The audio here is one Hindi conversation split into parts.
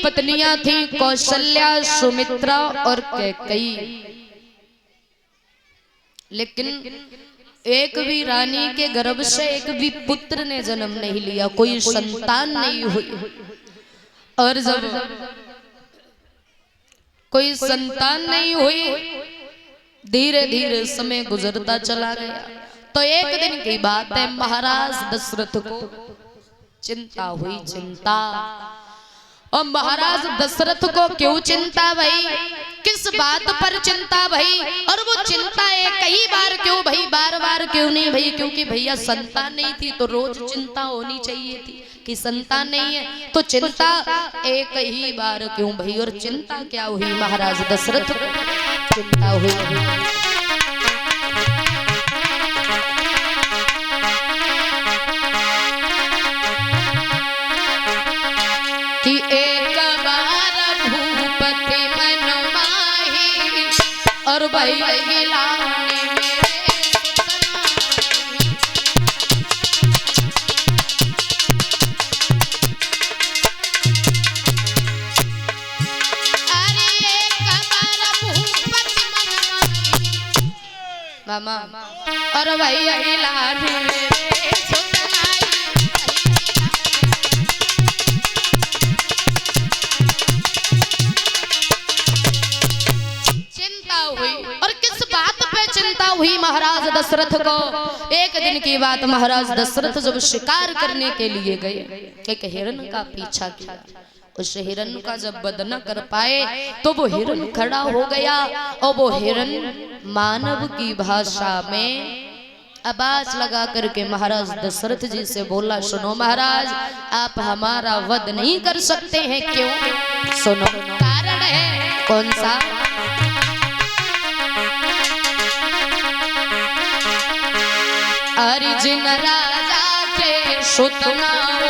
पत्नियां थी, कौशल्या, सुमित्रा और कैकेयी। लेकिन एक भी रानी के गर्भ से एक भी पुत्र ने जन्म नहीं लिया, कोई संतान नहीं हुई। और जब कोई संतान नहीं हुई, धीरे धीरे समय गुजरता चला गया। तो एक दिन की बात है, महाराज दशरथ को चिंता हुई, चिंता। और महाराज दशरथ को क्यों चिंता भाई, किस बात पर चिंता भाई, और वो चिंता एक ही बार क्यों भाई, बार बार क्यों नहीं भाई? क्योंकि भैया संतान नहीं थी तो रोज चिंता होनी चाहिए थी कि संतान नहीं है, तो चिंता एक ही बार क्यों भाई? और चिंता क्या हुई, महाराज दशरथ को चिंता हुई कि एक बार भूपति मन माही और भाई गिलाने मामा और भाई गिलाने हुई महाराज दशरथ को। एक दिन की बात, महाराज दशरथ जब शिकार करने के लिए गए, एक हिरण का पीछा किया। उस हिरण का जब वध न कर पाए तो वो हिरण खड़ा हो गया और वो हिरण मानव की भाषा में आवाज लगा करके महाराज दशरथ जी से बोला, सुनो महाराज, आप हमारा वध नहीं कर सकते हैं। क्यों? सुनो, कारण है। कौन सा? अर्जुन राजा के सुत न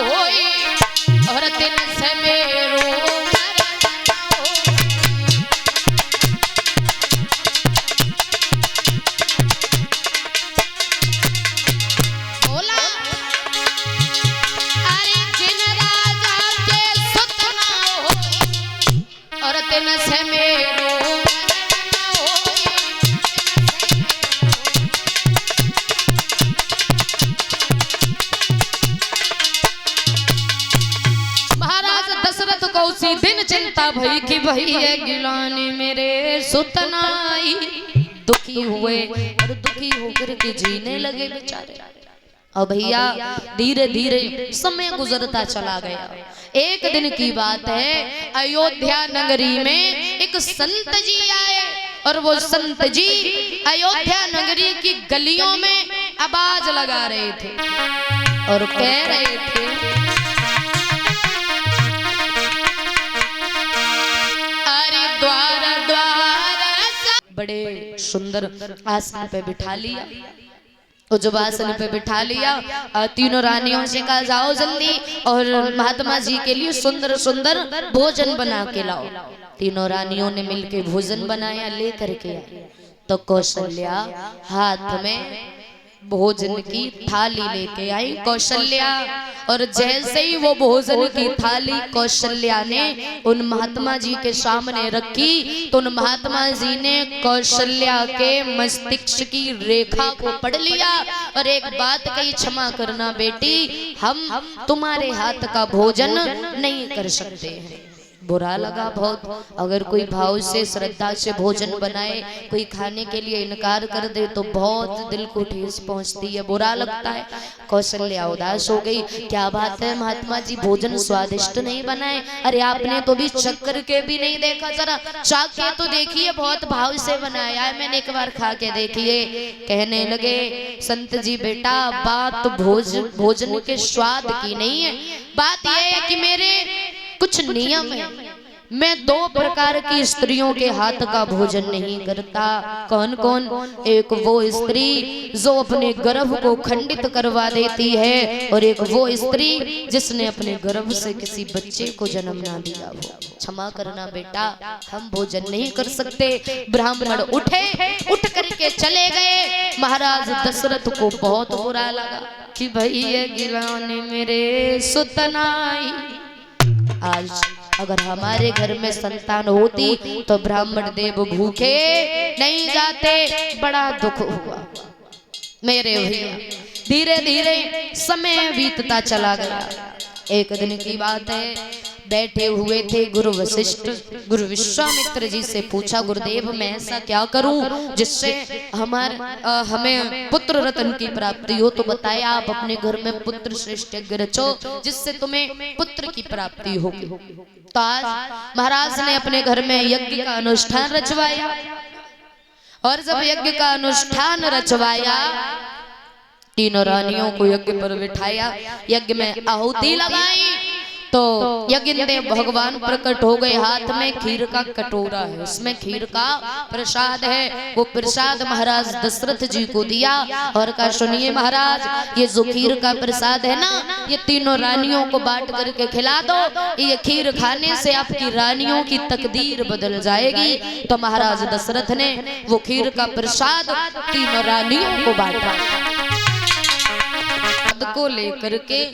होई और तिन से मेरो बोला, अर्जुन राजा के सुत न होई और तिन से मेरो उसी दिन चिंता भई कि भैया गिलाने मेरे सुतनाई। दुखी हुए और दुखी होकर के जीने लगे बेचारे। और भैया धीरे धीरे समय गुजरता चला गया। एक दिन की बात है, अयोध्या नगरी में एक संत जी आए और वो संत जी अयोध्या नगरी की गलियों में आवाज लगा रहे थे और कह रहे थे, बड़े सुंदर आसन पे बिठा लिया। और जब आसन पे बिठा लिया, तीनों रानियों से कहा, जाओ जल्दी और महात्मा जी के लिए सुंदर सुंदर भोजन बना के लाओ। तीनों रानियों ने मिलके भोजन बनाया, लेकर के तो कौशल्या हाथ में भोजन की थाली लेके आई कौशल्या। और जैसे ही वो भोजन की थाली कौशल्या ने उन महात्मा जी के सामने रखी तो उन महात्मा जी ने कौशल्या के मस्तिष्क की रेखा को पढ़ लिया और एक बात कही, क्षमा करना बेटी, हम तुम्हारे हाथ का भोजन नहीं कर सकते हैं। बुरा लगा बहुत। अगर कोई भाव से श्रद्धा से भोजन बनाए, कोई खाने के लिए इनकार कर दे तो बहुत दिल को ठेस पहुंचती है, बुरा लगता है। कौशल्या उदास हो गई, क्या बात है महात्मा जी, भोजन स्वादिष्ट नहीं बनाए? अरे आपने तो भी चक्कर के भी नहीं देखा, जरा चाक के तो देखिए, बहुत भाव से बनाया है, मैंने एक बार खा के देखिए। कहने लगे, संत जी बेटा, बात भोजन के स्वाद की नहीं है, बात यह है कि मेरे कुछ नियम है। मैं 2 प्रकार की स्त्रियों के हाथ का भोजन नहीं करता। कौन कौन? एक वो स्त्री जो अपने गर्भ को खंडित करवा देती है और एक वो स्त्री जिसने अपने गर्भ से किसी बच्चे को जन्म ना दिया हो। क्षमा करना बेटा, हम भोजन नहीं कर सकते। ब्राह्मण उठे, उठ करके चले गए। महाराज दशरथ को बहुत बुरा लगा कि भैया गिलाने मेरे सुतनाई। आज अगर हमारे घर में संतान होती तो ब्राह्मण देव भूखे नहीं जाते। बड़ा दुख हुआ मेरे भैया। धीरे धीरे समय बीतता चला गया। एक दिन की बात है, बैठे हुए थे गुरु वशिष्ठ। गुरु विश्वामित्र जी से पूछा, गुरुदेव मैं ऐसा क्या करूं जिससे हमें पुत्र रत्न की प्राप्ति हो? तो बताया आप अपने घर में पुत्र श्रेष्ठ यज्ञ रचो जिससे तुम्हें पुत्र की प्राप्ति होगी। तो आज महाराज ने अपने घर में यज्ञ का अनुष्ठान रचवाया, और जब यज्ञ का अनुष्ठान रचवाया, तीनों रानियों को यज्ञ पर बिठाया, यज्ञ में आहुति लगाई। तो यज्ञ देव भगवान प्रकट हो गए। हाथ में खीर का कटोरा है, उसमें खीर का प्रसाद है। वो प्रसाद महाराज दशरथ जी को दिया और कहा, सुनिए महाराज, ये जो खीर का प्रसाद है ना, ये तीनों रानियों को बांट करके खिला दो। ये खीर खाने से आपकी रानियों की तकदीर बदल जाएगी। तो महाराज दशरथ ने वो खीर का प्रसाद तीनों रानियों को बांटा। को लेकर के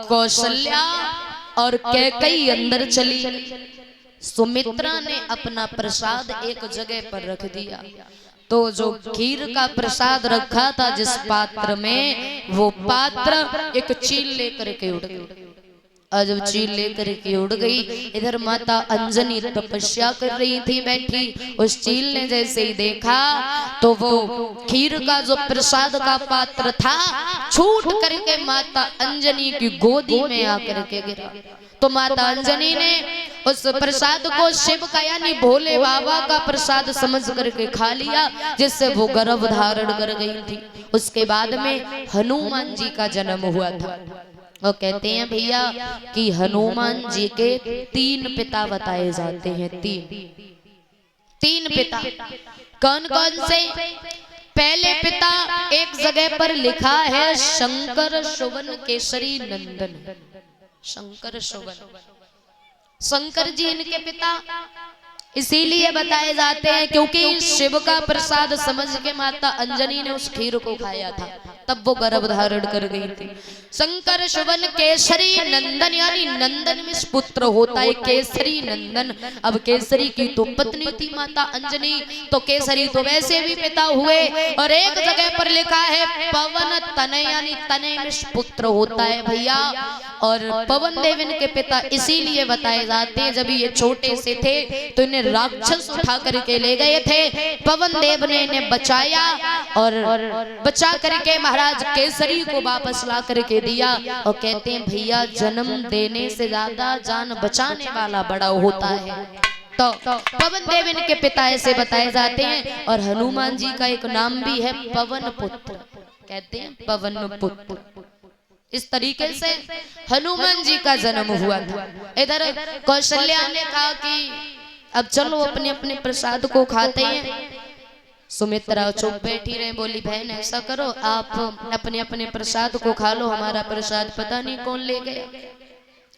कौशल्या और कैकेयी अंदर चली। सुमित्रा ने अपना प्रसाद एक जगह पर रख दिया। तो जो खीर का प्रसाद रखा था जिस पात्र में, वो पात्र एक चील लेकर के उड़ गई। और जब चील लेकर के उड़ गई, इधर माता अंजनी तपस्या कर रही थी बैठी। उस चील ने जैसे ही देखा तो वो खीर का जो प्रसाद का पात्र था छूट करके माता अंजनी की गोदी में आकर के गिरा। तो माता अंजनी ने उस प्रसाद को शिव का यानी भोले बाबा का प्रसाद समझ करके खा लिया, जिससे वो गर्भ धारण कर गई थी। उसके बाद में हनुमान जी का जन्म हुआ था। वो कहते हैं भैया कि हनुमान जी के 3 पिता बताए जाते हैं। तीन पिता कौन कौन से? पहले पिता एक जगह पर लिखा है शंकर सुवन केसरी नंदन। शंकर सुवन, शंकर जी इनके पिता इसीलिए बताए जाते हैं क्योंकि शिव का प्रसाद समझ के माता अंजनी ने उस खीर को खाया था, तब वो गर्भ धारण कर गई थी। शंकर सुवन केसरी नंदन, यानी नंदन में पुत्र होता है केसरी नंदन। अब केसरी की तो पत्नी थी माता अंजनी, तो केसरी तो वैसे भी पिता हुए। और एक जगह पर लिखा है पवन तनय, यानी तनय में पुत्र होता है भैया। और पवन देव इनके पिता इसीलिए बताए जाते हैं, जब ये छोटे से थे तो इन्हें राक्षस उठा करके ले गए थे। पवन देव ने इन्हें बचाया और बचा करके महाराज केसरी को वापस ला करके दिया। और कहते हैं भैया जन्म देने से ज्यादा जान बचाने वाला बड़ा होता है। तो पवन देव इनके पिता ऐसे बताए जाते हैं। और हनुमान जी का एक नाम भी है पवन पुत्र, कहते हैं पवन पुत्र। इस तरीके से हनुमान जी का जन्म हुआ था। इधर कौशल्या ने कहा कि अब चलो अपने अपने प्रसाद को खाते हैं। सुमित्रा चुप बैठी रहे, बोली बहन ऐसा करो आप अपने अपने प्रसाद को खा लो, हमारा प्रसाद पता नहीं कौन ले गया।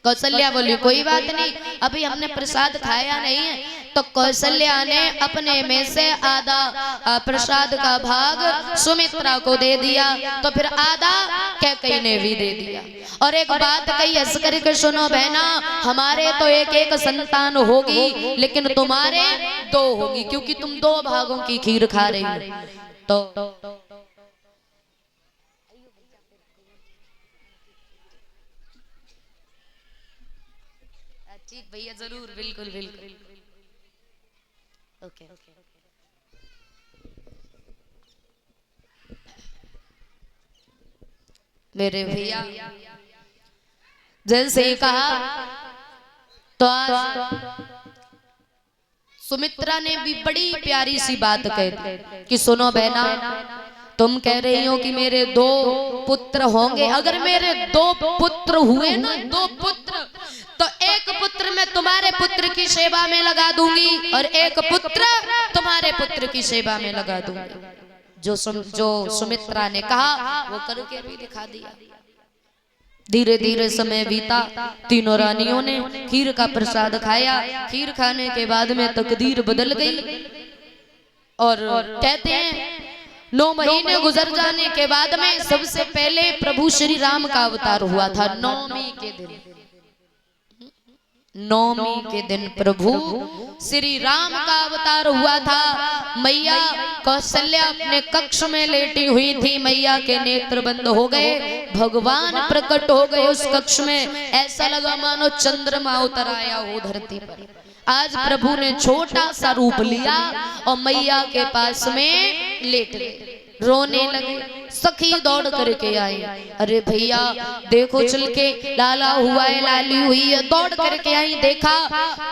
कौशल्या बोली कोई बात नहीं, अभी हमने प्रसाद खाया नहीं है। तो कौशल्या ने अपने में से आधा प्रसाद का भाग सुमित्रा को दे दिया, तो फिर आधा कैकेयी ने भी दे दिया। और एक बात कही हंस करके सुनो बहना, हमारे तो एक एक संतान होगी लेकिन तुम्हारे 2 होगी, क्योंकि तुम 2 भागों की खीर खा रही हो। तो ठीक भैया, जरूर, बिल्कुल बिल्कुल, ओके। मेरे भैया जैसे ही कहा तो आज सुमित्रा ने भी बड़ी प्यारी सी बात कह दी कि सुनो बहना, तुम कह रही हो कि मेरे 2 पुत्र होंगे। अगर मेरे 2 पुत्र हुए ना, 2 पुत्र, तो एक पुत्र मैं तुम्हारे पुत्र की सेवा में लगा दूंगी और एक पुत्र तुम्हारे पुत्र की सेवा में लगा दूंगी। जो सुमित्रा ने कहा वो करके भी दिखा दिया। धीरे धीरे समय बीता, तीनों रानियों ने खीर का प्रसाद खाया। खीर खाने के बाद में तकदीर बदल गई। और कहते हैं 9 महीने गुजर जाने के बाद में सबसे पहले प्रभु श्री राम का अवतार हुआ था 9वीं के दिन। नवमी के दिन प्रभु श्री राम का अवतार हुआ था। मैया कौशल्या अपने कक्ष में लेटी हुई थी, मैया के नेत्र बंद हो गए, भगवान प्रकट हो गए उस कक्ष में। ऐसा लगा मानो चंद्रमा उतर आया हो धरती पर। आज प्रभु ने छोटा सा रूप लिया और मैया के पास में लेट गए, रोने लगे। सखी दौड़ करके आई, अरे भैया देखो चल के लाला हुआ है, लाली हुई है। दौड़ करके आई, देखा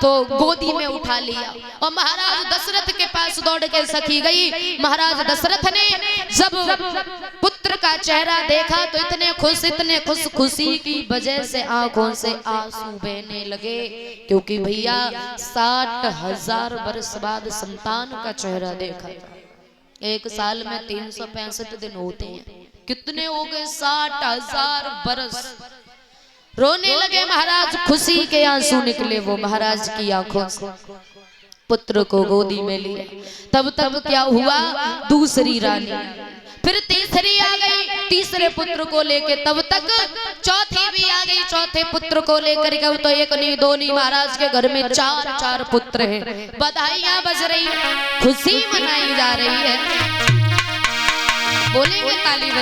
तो गोदी में उठा लिया और महाराज दशरथ के पास दौड़ के सखी गई। महाराज दशरथ ने जब पुत्र का चेहरा देखा तो इतने खुश, खुशी की वजह से आंखों से आंसू बहने लगे, क्योंकि भैया 60,000 वर्ष बाद संतान का चेहरा देखा। एक साल में 365 दिन होते हैं, कितने हो गए? 60,000 बरस। रोने लगे महाराज, खुशी के आंसू निकले वो महाराज की आंखों से। पुत्र को गोदी में लिया। तब क्या हुआ? दूसरी रानी, फिर तीसरी आ गई, तीसरे पुत्र को लेके। तब तक चौथी भी आ गई, चौथे पुत्र को लेकर के। तो एक नहीं दो नहीं, महाराज के घर में 4 पुत्र हैं। बधाइयां बज रही है, खुशी मनाई जा रही है। बोलेंगे ताली बज